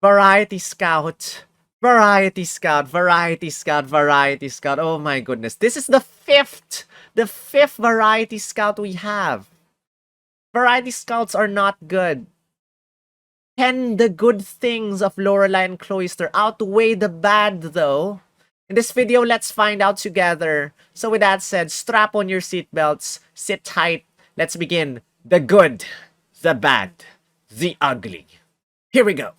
Variety Scout. Variety Scout. Variety Scout. Variety Scout. Oh my goodness. This is the fifth Variety Scout we have. Variety Scouts are not good. Can the good things of Lorelei and Cloyster outweigh the bad, though? In this video, let's find out together. So with that said, strap on your seatbelts, sit tight, let's begin the good, the bad, the ugly. Here we go.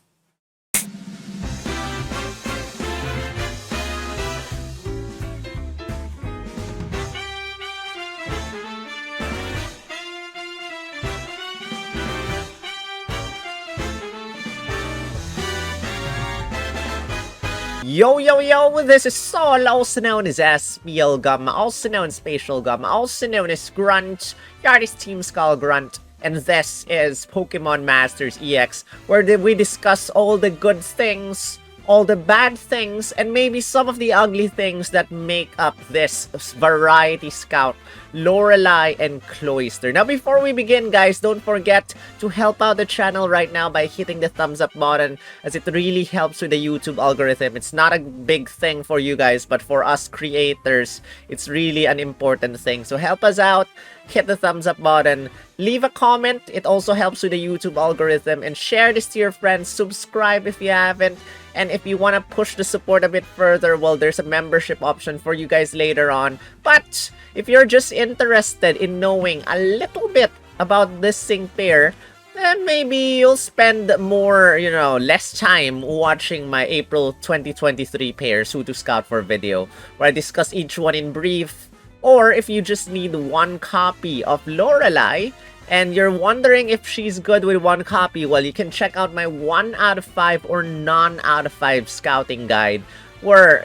Yo, yo, yo, this is Saul, also known as SPL Gamma, also known as Spatial Gamma, also known as Grunt, Yardis Team Skull Grunt, and this is Pokemon Masters EX, where we discuss all the good things, all the bad things, and maybe some of the ugly things that make up this Variety Scout, Lorelei and Cloyster. Now, before we begin, guys, don't forget to help out the channel right now by hitting the thumbs up button, as it really helps with the YouTube algorithm. It's not a big thing for you guys, but for us creators, it's really an important thing. So help us out, hit the thumbs up button, leave a comment, it also helps with the YouTube algorithm, and share this to your friends, subscribe if you haven't. And if you want to push the support a bit further, well, there's a membership option for you guys later on. But if you're just interested in knowing a little bit about this sync pair, then maybe you'll spend more, less time watching my April 2023 pairs Who to Scout for video, where I discuss each one in brief. Or if you just need one copy of Lorelei, and you're wondering if she's good with one copy, well, you can check out my 1 out of 5 or none out of 5 scouting guide, where,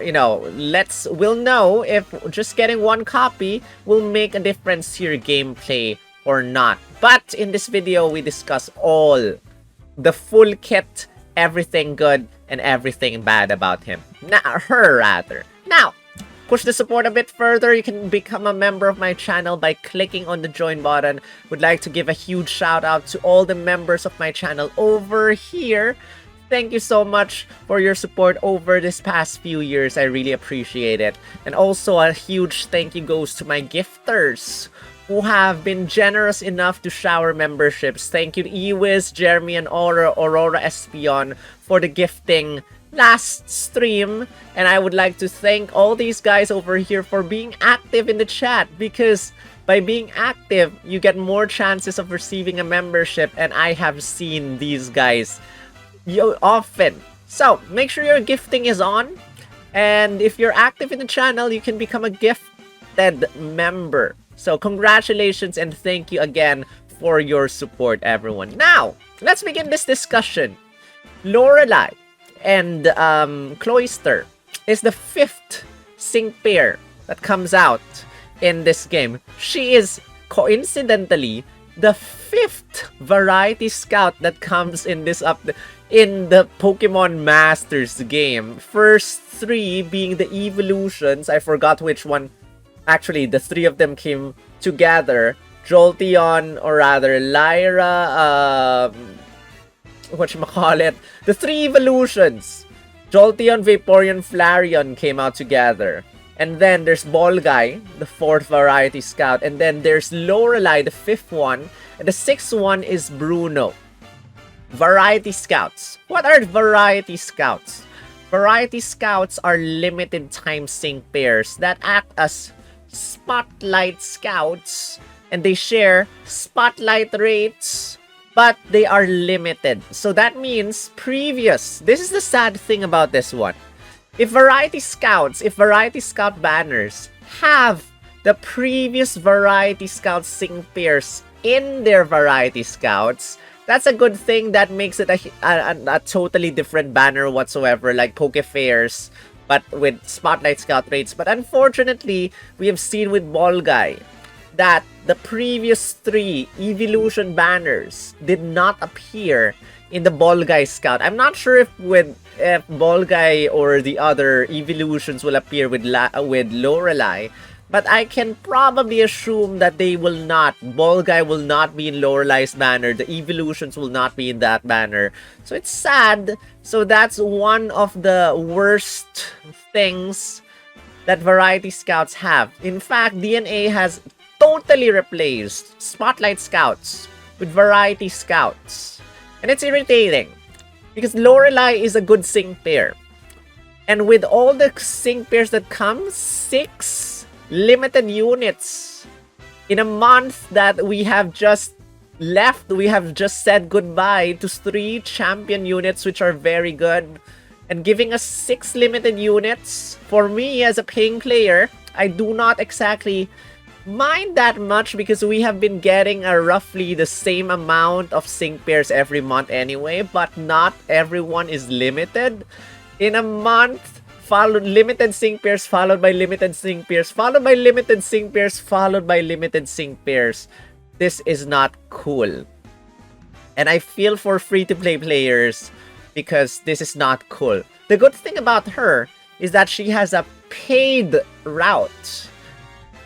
we'll know if just getting one copy will make a difference to your gameplay or not. But in this video, we discuss all, the full kit, everything good and everything bad about him. Her rather. Now, push the support a bit further, you can become a member of my channel by clicking on the join button. Would like to give a huge shout out to all the members of my channel over here. Thank you so much for your support over this past few years. I really appreciate it. And also a huge thank you goes to my gifters who have been generous enough to shower memberships. Thank you to Ewiz, Jeremy, and Aurora Espion for the gifting last stream, and I would like to thank all these guys over here for being active in the chat, because by being active you get more chances of receiving a membership, and I have seen these guys often. So make sure your gifting is on, and if you're active in the channel you can become a gifted member. So congratulations and thank you again for your support, everyone. Now let's begin this discussion. Lorelei and Cloyster is the 5th sync pair that comes out in this game. She is coincidentally the 5th Variety Scout that comes in this in the Pokemon Masters game. First 3 being the evolutions. I forgot which one. Actually, the 3 of them came together. Jolteon, or rather Lyra, whatchamacallit, the 3 evolutions, Jolteon, Vaporeon, Flareon came out together. And then there's Ball Guy, the 4th Variety Scout. And then there's Lorelei, the 5th one. And the 6th one is Bruno. Variety Scouts. What are Variety Scouts? Variety Scouts are limited time sync pairs that act as Spotlight Scouts. And they share Spotlight rates, but they are limited. So that means this is the sad thing about this one. If Variety Scout banners have the previous Variety Scout sync pairs in their Variety Scouts, that's a good thing. That makes it a totally different banner whatsoever, like Poke Fairs, but with Spotlight Scout rates. But unfortunately, we have seen with Ball Guy that the previous 3 evolution banners did not appear in the Ball Guy Scout. I'm not sure if Ball Guy or the other evolutions will appear with Lorelei, But I can probably assume that they will not. Ball Guy will not be in Lorelei's banner. The evolutions will not be in that banner. So it's sad. So that's one of the worst things that Variety Scouts have. In fact, DNA has totally replaced Spotlight Scouts with Variety Scouts. And it's irritating. Because Lorelei is a good sync pair. And with all the sync pairs that come, 6 limited units in a month that we have just left. We have just said goodbye to 3 champion units, which are very good. And giving us 6 limited units, for me as a paying player, I do not exactly mind that much because we have been getting a roughly the same amount of sync pairs every month anyway, but not everyone is limited. In a month, followed limited sync pairs, followed by limited sync pairs, followed by limited sync pairs, followed by limited sync pairs. This is not cool. And I feel for free-to-play players because this is not cool. The good thing about her is that she has a paid route.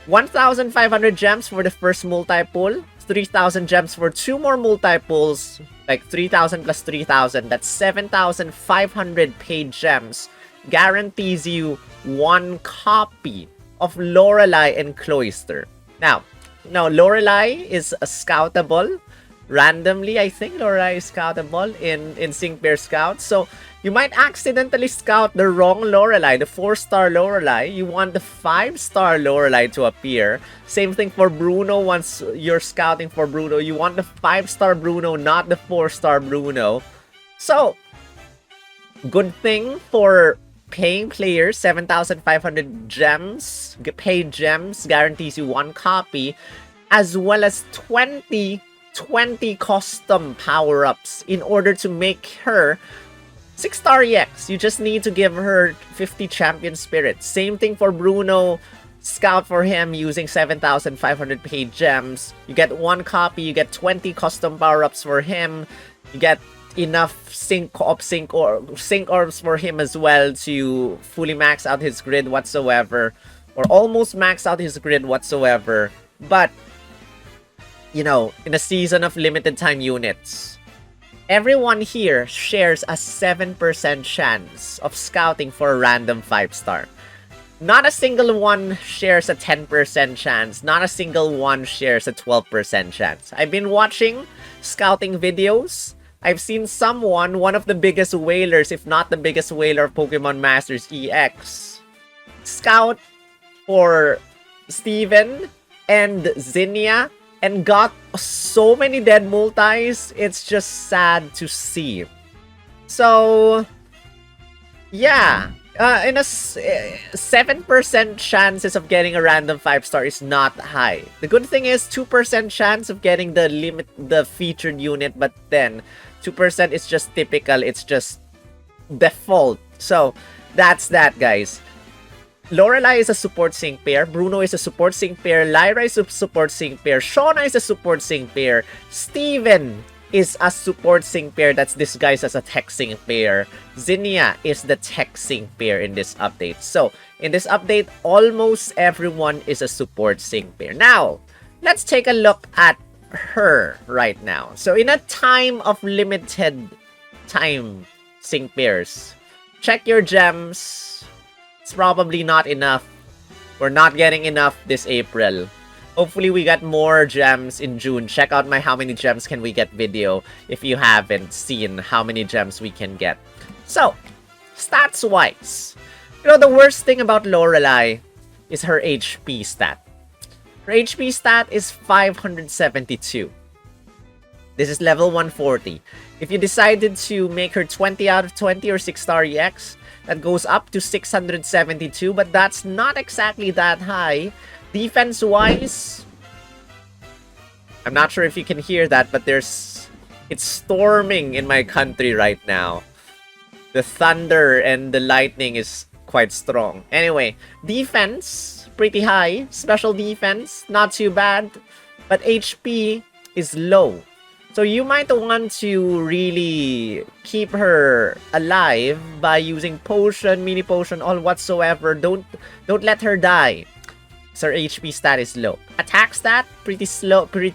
1,500 gems for the first multi-pull, 3,000 gems for 2 more multi-pulls, like 3,000 plus 3,000, that's 7,500 paid gems. Guarantees you 1 copy of Lorelei and Cloyster. Now, Lorelei is scoutable randomly. I think Lorelei is scoutable in Sync Pair Scout. So you might accidentally scout the wrong Lorelei, the 4-star Lorelei. You want the 5-star Lorelei to appear. Same thing for Bruno. Once you're scouting for Bruno, you want the 5-star Bruno, not the 4-star Bruno. So, good thing for paying players, 7,500 gems, paid gems, guarantees you 1 copy, as well as 20 custom power-ups in order to make her 6-star EX. You just need to give her 50 champion spirits. Same thing for Bruno. Scout for him using 7,500 paid gems. You get 1 copy, you get 20 custom power-ups for him. You get enough sync orbs for him as well to fully max out his grid whatsoever, or almost max out his grid whatsoever. But you know, in a season of limited time units, everyone here shares a 7% chance of scouting for a random 5-star. Not a single one shares a 10% chance. Not a single one shares a 12% chance. I've been watching scouting videos. I've seen someone, one of the biggest whalers, if not the biggest whaler of Pokemon Masters EX, scout for Steven and Zinnia and got so many dead multis. It's just sad to see. So, yeah. In a 7% chances of getting a random 5-star is not high. The good thing is 2% chance of getting the featured unit, but then 2% is just typical. It's just default. So that's that, guys. Lorelei is a support sync pair. Bruno is a support sync pair. Lyra is a support sync pair. Shauna is a support sync pair. Steven is a support sync pair that's disguised as a tech sync pair. Zinnia is the tech sync pair in this update. So, in this update, almost everyone is a support sync pair. Now, let's take a look at her right now. So, in a time of limited time sync pairs, check your gems. It's probably not enough. We're not getting enough this April. Hopefully we got more gems in June. Check out my how many gems can we get video if you haven't seen how many gems we can get. So, stats wise, you know, the worst thing about Lorelei is her HP stat. Her HP stat is 572. This is level 140. If you decided to make her 20 out of 20 or 6-star EX, that goes up to 672, but that's not exactly that high. Defense-wise, I'm not sure if you can hear that, but it's storming in my country right now. The thunder and the lightning is quite strong. Anyway, defense, pretty high. Special defense, not too bad. But HP is low. So you might want to really keep her alive by using potion, mini potion, all whatsoever. Don't let her die. So her HP stat is low. Attack stat, pretty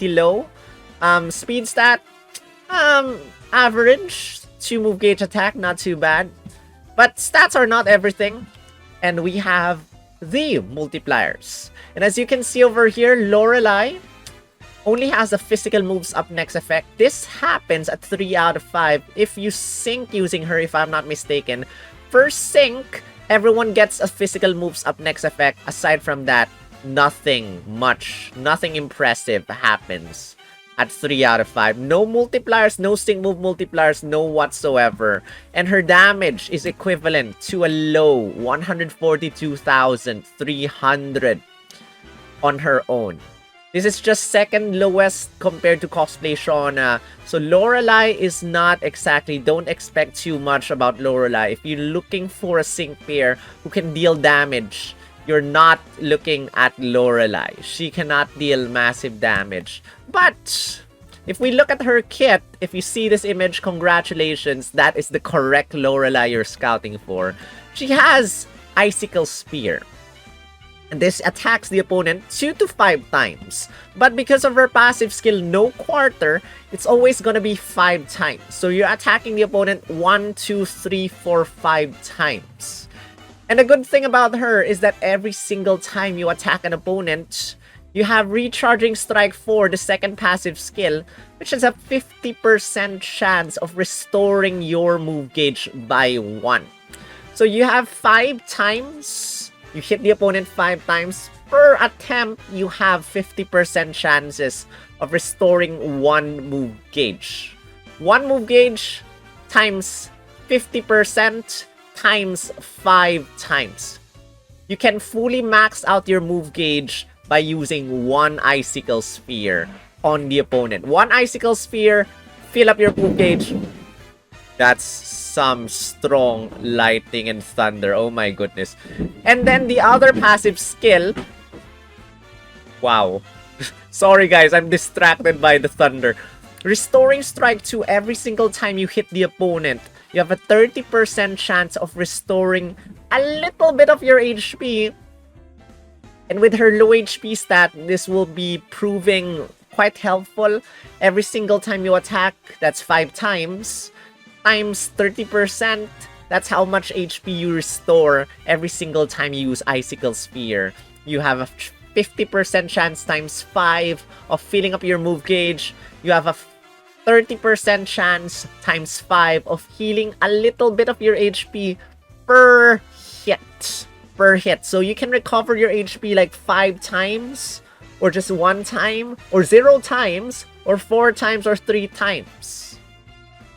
low. Speed stat, average. 2 move gauge attack, not too bad. But stats are not everything. And we have the multipliers. And as you can see over here, Lorelei only has the physical moves up next effect. This happens at 3 out of 5 if you sync using her, if I'm not mistaken. First sync, everyone gets a physical moves up next effect. Aside from that, nothing impressive happens at 3 out of 5. No multipliers, no sync move multipliers, no whatsoever. And her damage is equivalent to a low 142,300 on her own. This is just second lowest compared to cosplay Shauna. So Lorelei is not exactly, don't expect too much about Lorelei. If you're looking for a sync pair who can deal damage, you're not looking at Lorelei. She cannot deal massive damage. But if we look at her kit, if you see this image, congratulations, that is the correct Lorelei you're scouting for. She has Icicle Spear. And this attacks the opponent 2 to 5 times. But because of her passive skill, no quarter, it's always gonna be 5 times. So you're attacking the opponent 1, 2, 3, 4, 5 times. And the good thing about her is that every single time you attack an opponent, you have Recharging Strike 4, the second passive skill, which has a 50% chance of restoring your move gauge by 1. So you have 5 times. You hit the opponent 5 times. Per attempt, you have 50% chances of restoring 1 move gauge. 1 move gauge times 50% times 5 times. You can fully max out your move gauge by using 1 Icicle Sphere on the opponent. 1 Icicle Sphere, fill up your move gauge. That's some strong lightning and thunder. Oh my goodness. And then the other passive skill. Wow. Sorry guys, I'm distracted by the thunder. Restoring Strike 2 every single time you hit the opponent. You have a 30% chance of restoring a little bit of your HP. And with her low HP stat, this will be proving quite helpful. Every single time you attack, that's 5 times. Times 30%, that's how much HP you restore every single time you use Icicle Sphere. You have a 50% chance times 5 of filling up your move gauge. You have a 30% chance times 5 of healing a little bit of your HP per hit. So you can recover your HP like 5 times, or just 1 time, or 0 times, or 4 times, or 3 times.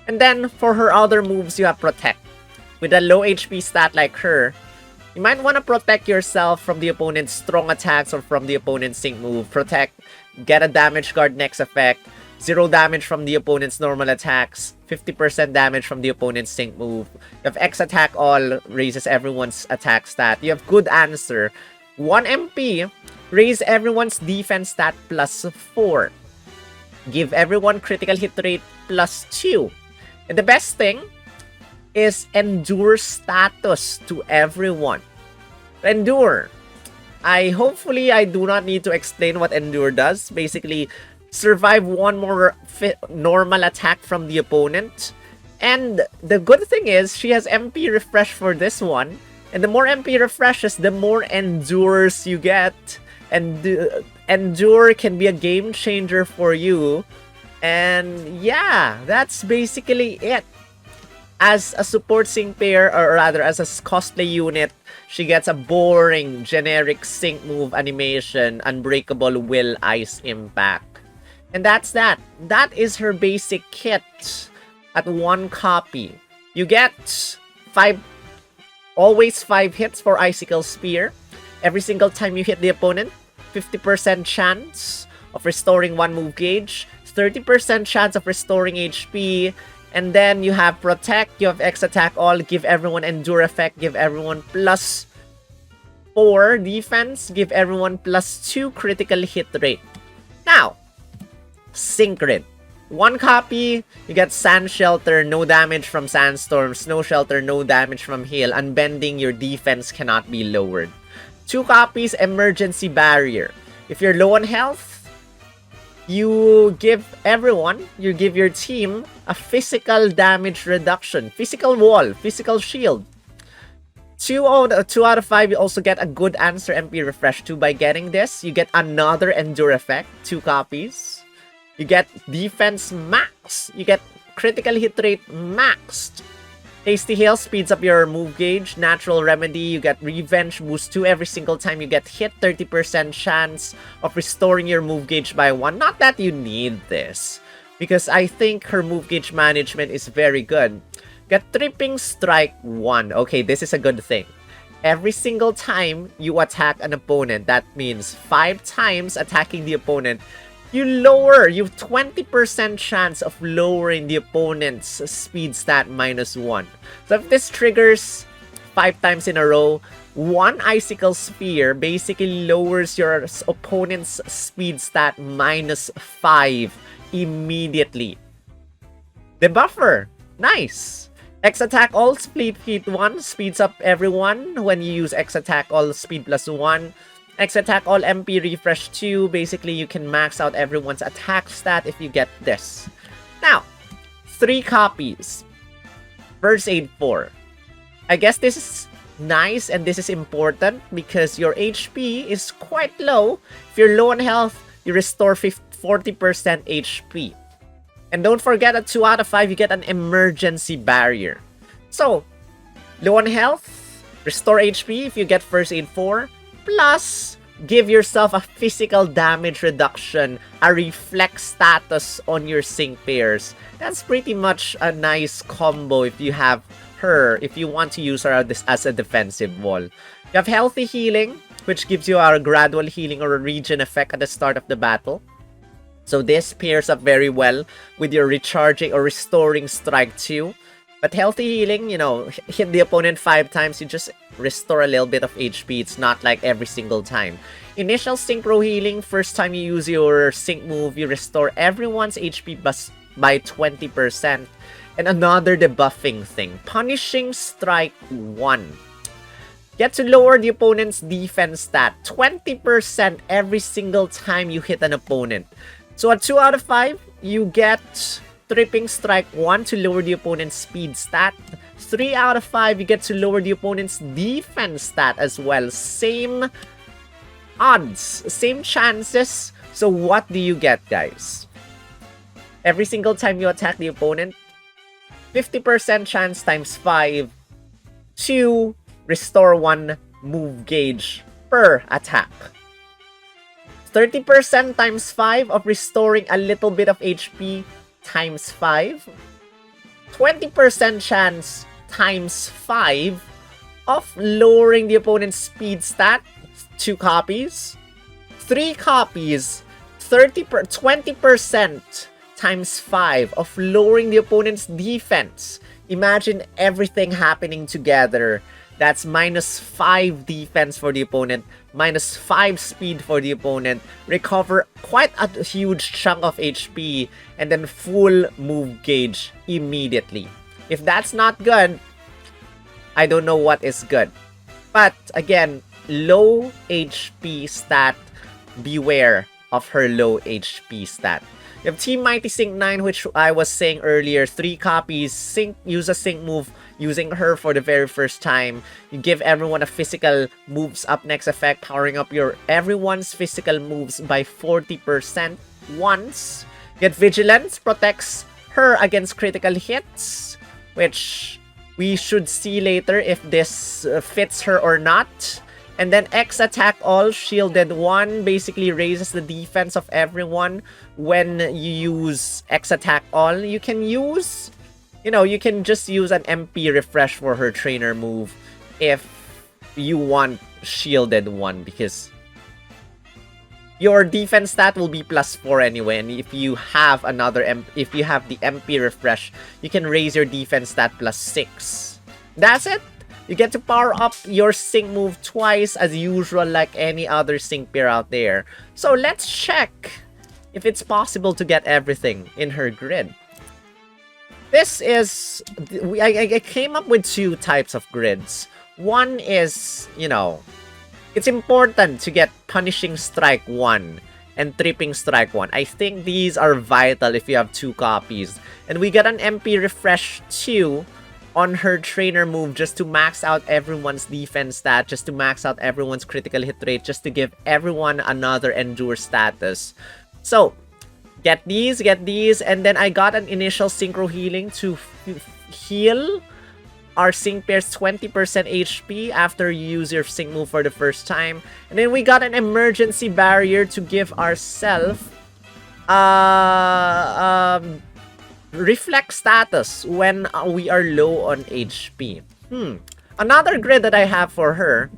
And then, for her other moves, you have Protect. With a low HP stat like her, you might want to protect yourself from the opponent's strong attacks or from the opponent's sync move. Protect, get a damage guard next effect, 0 damage from the opponent's normal attacks, 50% damage from the opponent's sync move. You have X attack all, raises everyone's attack stat. You have Good Answer. 1 MP, raise everyone's defense stat plus 4. Give everyone critical hit rate plus 2. And the best thing is Endure status to everyone. Endure. Hopefully I do not need to explain what Endure does. Basically, survive 1 more normal attack from the opponent. And the good thing is, she has MP refresh for this one. And the more MP refreshes, the more Endures you get. And Endure can be a game changer for you. And yeah, that's basically it. As a support sync pair, or rather as a cosplay unit, she gets a boring, generic sync move animation, Unbreakable Will, Ice Impact. And that's that. That is her basic kit at 1 copy. You get always 5 hits for Icicle Spear. Every single time you hit the opponent, 50% chance of restoring 1 move gauge. 30% chance of restoring HP, and then you have Protect, you have X attack all, give everyone Endure effect, give everyone plus 4 defense, give everyone plus 2 critical hit rate. Now, Synchron. 1 copy, you get Sand Shelter, no damage from Sandstorm, Snow Shelter, no damage from Hail, Unbending, your defense cannot be lowered. 2 copies Emergency Barrier. If you're low on health, you give your team a physical damage reduction, physical wall, physical shield. 2 out of 5, you also get a good answer MP refresh 2 by getting this. You get another endure effect, 2 copies. You get defense max. You get critical hit rate maxed. Hasty Heal speeds up your move gauge. Natural Remedy, you get Revenge boost 2 every single time you get hit. 30% chance of restoring your move gauge by 1. Not that you need this, because I think her move gauge management is very good. Get Tripping Strike 1. Okay, this is a good thing. Every single time you attack an opponent, that means 5 times attacking the opponent, you have 20% chance of lowering the opponent's speed stat -1. So if this triggers 5 times in a row, 1 Icicle Sphere basically lowers your opponent's speed stat -5 immediately. The buffer, nice. X Attack All Split Feet 1 speeds up everyone when you use X Attack All Speed +1. X Attack All MP Refresh 2. Basically, you can max out everyone's attack stat if you get this. Now, 3 copies. First Aid 4. I guess this is nice and this is important because your HP is quite low. If you're low on health, you restore 40% HP. And don't forget at 2 out of 5, you get an Emergency Barrier. So, low on health, restore HP if you get First Aid 4. Plus, give yourself a physical damage reduction, a reflex status on your sync pairs. That's pretty much a nice combo if you have her, if you want to use her as a defensive wall. You have Healthy Healing, which gives you a gradual healing or a regen effect at the start of the battle. So this pairs up very well with your recharging or restoring strike 2. But Healthy Healing, you know, hit the opponent 5 times, you just restore a little bit of HP. It's not like every single time. Initial Synchro Healing, first time you use your sync move, you restore everyone's HP by 20%. And another debuffing thing, Punishing Strike 1. Get to lower the opponent's defense stat 20% every single time you hit an opponent. So at 2 out of 5, you get Tripping Strike 1 to lower the opponent's speed stat. 3 out of 5, you get to lower the opponent's defense stat as well. Same odds, same chances. So what do you get, guys? Every single time you attack the opponent, 50% chance times 5 to restore 1 move gauge per attack. 30% times 5 of restoring a little bit of HP times 5. 20% chance times 5 of lowering the opponent's speed stat. 2 copies. 3 copies. 20% times 5 of lowering the opponent's defense. Imagine everything happening together. That's -5 defense for the opponent, -5 speed for the opponent, recover quite a huge chunk of HP, and then full move gauge immediately. If that's not good, I don't know what is good. But again, low HP stat, beware of her low HP stat. You have Team Mighty Sync 9, which I was saying earlier, 3 copies, use a sync move using her for the very first time. You give everyone a physical moves up next effect, powering up everyone's physical moves by 40% once. Get Vigilance, protects her against critical hits, which we should see later if this fits her or not. And then X Attack All, Shielded 1, basically raises the defense of everyone when you use X Attack All. You can use, you can just use an MP Refresh for her trainer move if you want Shielded 1, because your defense stat will be +4 anyway, and if you have if you have the MP Refresh, you can raise your defense stat +6. That's it. You get to power up your sync move twice as usual, like any other sync pair out there. So let's check if it's possible to get everything in her grid. This is... I came up with 2 types of grids. One is, it's important to get Punishing Strike 1 and Tripping Strike 1. I think these are vital if you have 2 copies. And we got an MP Refresh 2 on her trainer move just to max out everyone's defense stat, just to max out everyone's critical hit rate, just to give everyone another endure status. So, get these, and then I got an initial synchro healing to heal our sync pair's 20% HP after you use your sync move for the first time. And then we got an emergency barrier to give ourselves reflect status when we are low on HP. Another grid that I have for her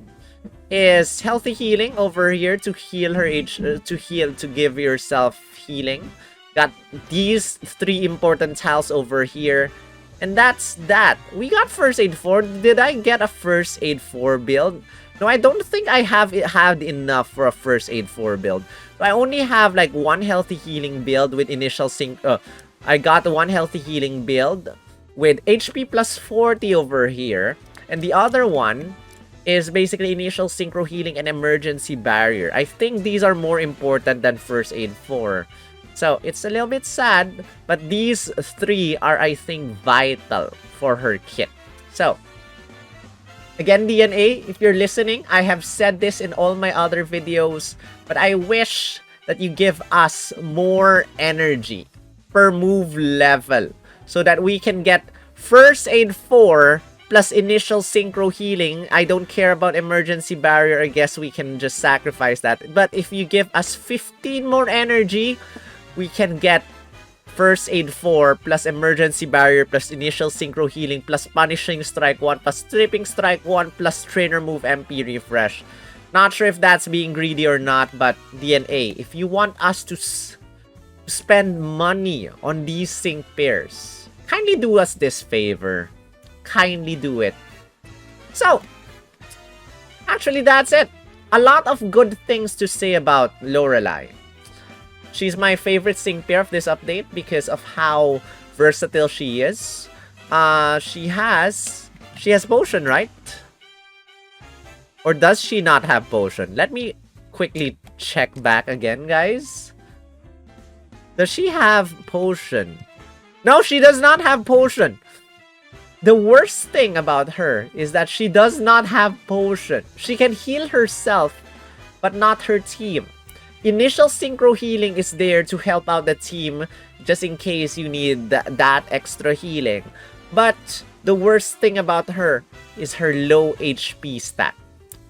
is healthy healing over here to heal her to give yourself healing. Got these 3 important tiles over here. And that's that. We got First Aid 4. Did I get a First Aid 4 build? No, I don't think I had enough for a First Aid 4 build. I only have like 1 healthy healing build with initial sync. I got 1 healthy healing build with HP plus 40 over here. And the other one is basically initial synchro healing and emergency barrier. I think these are more important than First Aid 4. So, it's a little bit sad, but these 3 are, I think, vital for her kit. So, again, DNA, if you're listening, I have said this in all my other videos, but I wish that you give us more energy per move level so that we can get First Aid 4 plus initial synchro healing. I don't care about emergency barrier. I guess we can just sacrifice that. But if you give us 15 more energy, we can get First Aid 4 plus emergency barrier plus initial synchro healing plus punishing strike 1 plus tripping strike 1 plus trainer move MP refresh. Not sure if that's being greedy or not, but DNA, if you want us to spend money on these sync pairs, kindly do us this favor. Kindly do it. So, actually that's it. A lot of good things to say about Lorelei. She's my favorite sync pair of this update because of how versatile she is. She has potion, right? Or does she not have potion? Let me quickly check back again, guys. Does she have potion? No, she does not have potion. The worst thing about her is that she does not have potion. She can heal herself, but not her team. Initial synchro healing is there to help out the team just in case you need that extra healing. But the worst thing about her is her low HP stat.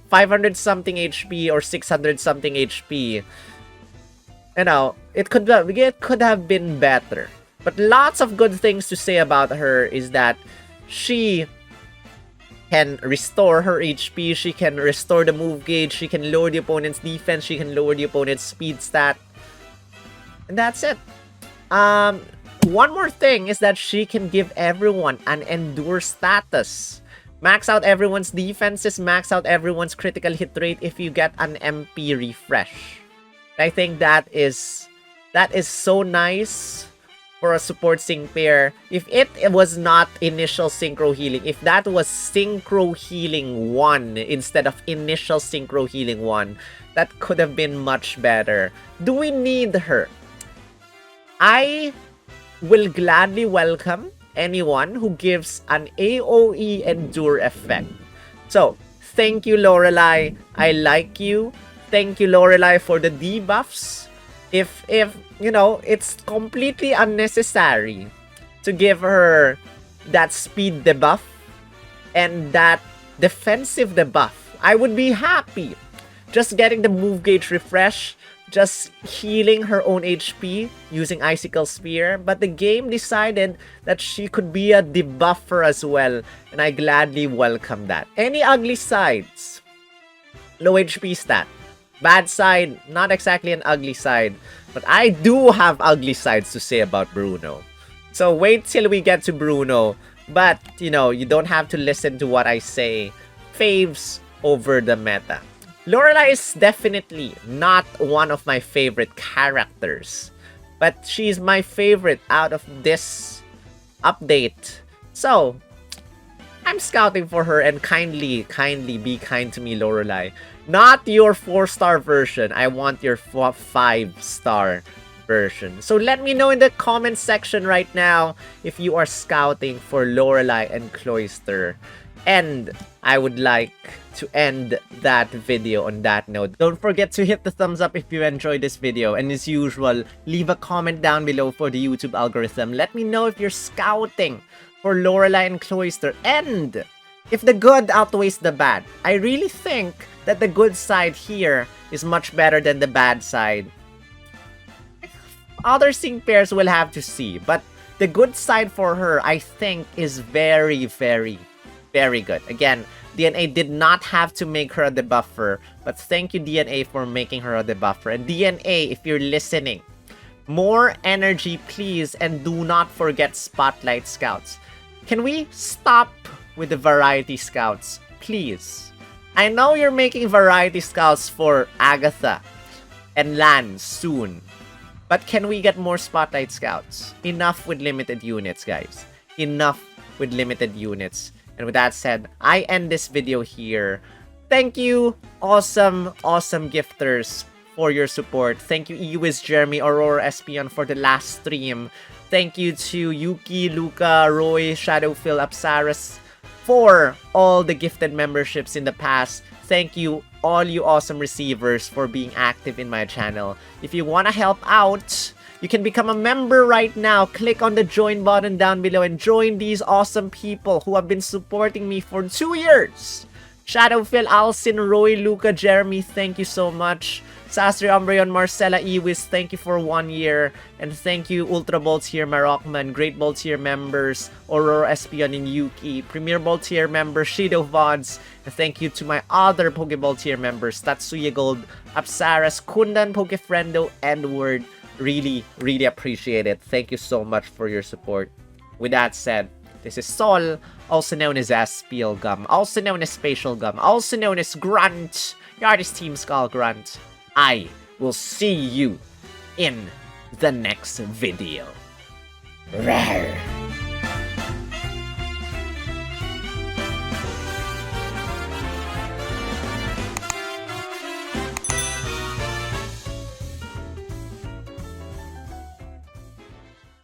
500 something HP or 600 something HP. You know, it could have been better. But lots of good things to say about her is that she can restore her HP, she can restore the move gauge, she can lower the opponent's defense, she can lower the opponent's speed stat. And that's it. One more thing is that she can give everyone an endure status. Max out everyone's defenses, max out everyone's critical hit rate if you get an MP refresh. I think that is so nice for a support sync pair. If it was not initial synchro healing, if that was synchro healing 1 instead of initial synchro healing 1, that could have been much better. Do we need her? I will gladly welcome anyone who gives an AoE endure effect. So, thank you, Lorelei. I like you. Thank you, Lorelei, for the debuffs. If you know, it's completely unnecessary to give her that speed debuff and that defensive debuff. I would be happy just getting the move gauge refresh, just healing her own HP using Icicle Spear, but the game decided that she could be a debuffer as well, and I gladly welcome that. Any ugly sides? Low HP stat. Bad side, not exactly an ugly side, but I do have ugly sides to say about Bruno. So wait till we get to Bruno, but you know, you don't have to listen to what I say. Faves over the meta. Lorelei is definitely not one of my favorite characters, but she's my favorite out of this update. So, I'm scouting for her, and kindly be kind to me, Lorelei. Not your 4-star version. I want your 5-star version. So let me know in the comment section right now if you are scouting for Lorelei and Cloyster. And I would like to end that video on that note. Don't forget to hit the thumbs up if you enjoyed this video. And as usual, leave a comment down below for the YouTube algorithm. Let me know if you're scouting for Lorelei and Cloyster, and if the good outweighs the bad. I really think that the good side here is much better than the bad side. Other sync pairs will have to see, but the good side for her, I think, is very good. Again, DNA did not have to make her a debuffer, but thank you, DNA, for making her a debuffer. And DNA, if you're listening, more energy, please, and do not forget Spotlight Scouts. Can we stop with the Variety Scouts, please? I know you're making Variety Scouts for Agatha and Lan soon, but can we get more Spotlight Scouts? Enough with limited units, guys. Enough with limited units. And with that said, I end this video here. Thank you, awesome gifters, for your support. Thank you, Ewis, Jeremy, Aurora, Espion, for the last stream. Thank you to Yuki, Luca, Roy, Shadowphil, Apsaris for all the gifted memberships in the past. Thank you, all you awesome receivers, for being active in my channel. If you want to help out, you can become a member right now. Click on the join button down below and join these awesome people who have been supporting me for 2 years. Shadowphil, Alcin, Roy, Luca, Jeremy, thank you so much. Sastri, Umbreon, Marcella, Ewis, thank you for 1 year. And thank you, Ultra Bolt Tier, Marokman, Great Bolt Tier members, Aurora, Espion, and Yuki, Premier Bolt Tier member, Shido Vods. And thank you to my other Pokeball Tier members, Tatsuya Gold, Apsaras, Kundan, Pokefriendo, Edward. Really appreciate it. Thank you so much for your support. With that said, this is Sol, also known as Aspiel Gum, also known as Spatial Gum, also known as Grunt, the artist Team Skull Grunt. I will see you in the next video. Rawr.